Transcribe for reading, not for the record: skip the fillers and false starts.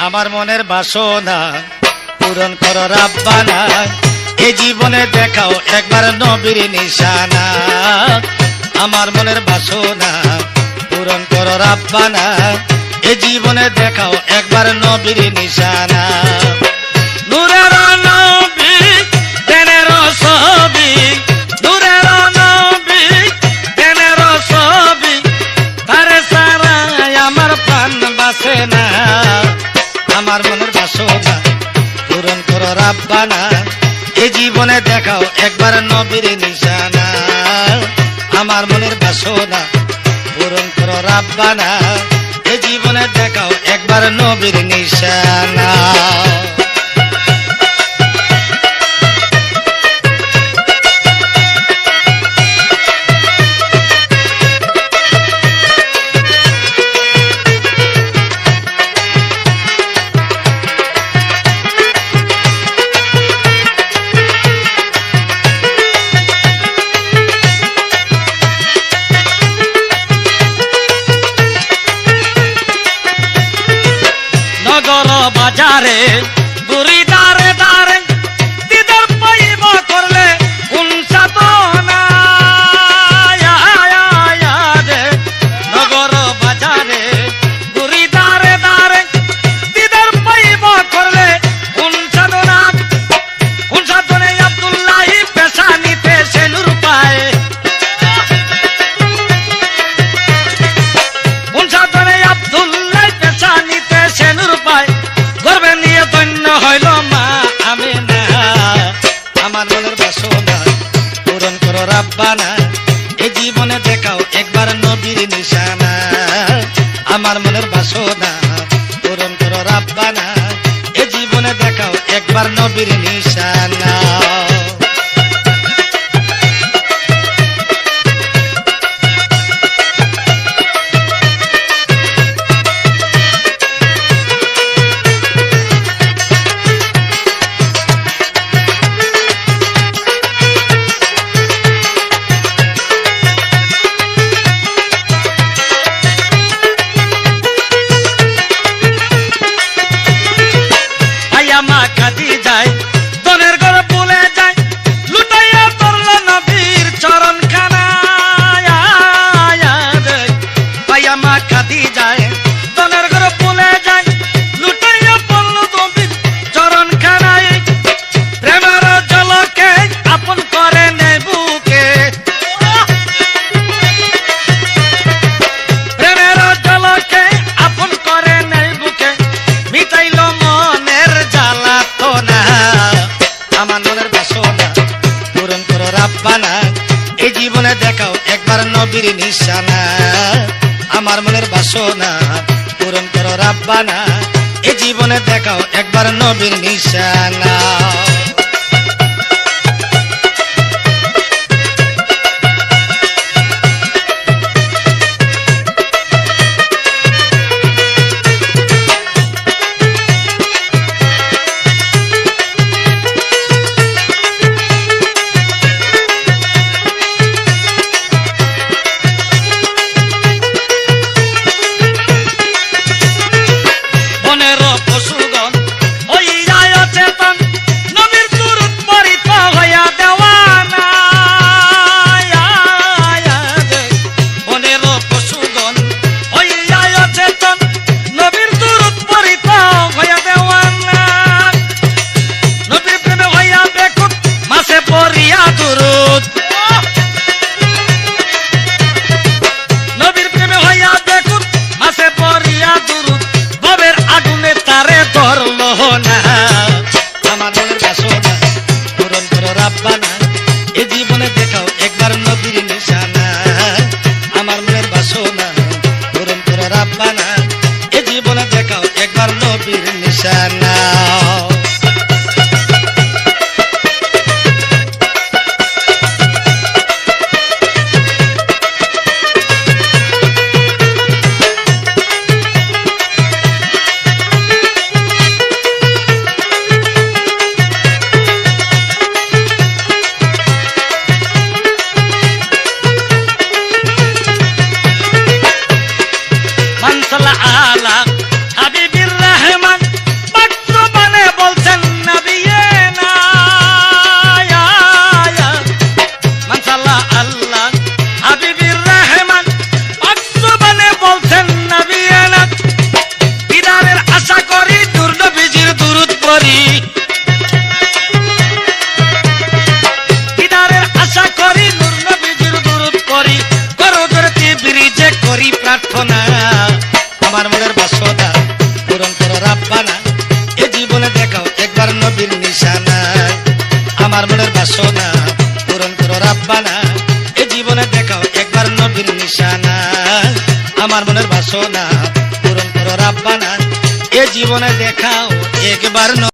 আমার মনের বাসনা পূরণ করো রাব্বানা, এই জীবনে দেখাও একবার নবীর নিশানা। আমার মনের বাসনা পূরণ করো রাব্বানা, এই জীবনে দেখাও একবার নবীর নিশানা। নূরের নবী দেনের ছবি, নূরের নবী দেনের ছবি, তারে সারা আমার প্রাণ বাসে না। আমার মনের বাসনা পূরণ করো রাব্বানা, এই জীবনে দেখাও একবার নবীর নিশানা। আমার মনের বাসনা পূরণ করো রাব্বানা, এই জীবনে দেখাও একবার নবীর নিশানা। বাজারে বুড়ি দারে দারে দিদার পাইব করলে কোন সাধনা। নগর বাজারে বুড়ি দারে দারে দিদার পাইব করলে কোন সাধনা। কোন সাধনে আব্দুল্লাহ পেশা নিতে সে নূর পায়, কোন সাধনে আব্দুল্লাহ পেশা নিতে সে নূর পায়। গর্বে নিয়ে ধন্য হইল মা আমিনা। আমার মনের বাসনা পূরণ করো রাব্বানা, এই জীবনে দেখাও একবার নবীর নিশানা। আমার মনের বাসনা পূরণ করো রাব্বানা, এই জীবনে দেখাও একবার নবীর নিশানা। মা কাঁদি যায় দনের ঘর ভুলে যায়, লুটাইয়া পড়ল নবীর চরণ খানা। ভাইয়া মা কাঁদি যায় দনের ঘর ভুলে যায়, লুটাইয়া পড়ল নবীর চরণ খানায়। প্রেমের জলকে আপন করে নে বুকে, প্রেমের জলকে আপন করে নে বুকে, মিটাইল মনের জ্বালাতনা। আমার মনের বাসনা পূরণ করো রাব্বানা, এই জীবনে দেখাও একবার নবীর নিশানা। আমার মনের বাসনা পূরণ করো রাব্বানা, এই জীবনে দেখাও একবার নবীর নিশানা। পশুগণ হইয়া চেতন আমার মনের বাসনা পূরণ করো রাব্বানা এ জীবনে দেখাও একবার নবীর নিশানা আমার মনের বাসনা পূরণ করো রাব্বানা এ জীবনে দেখাও একবার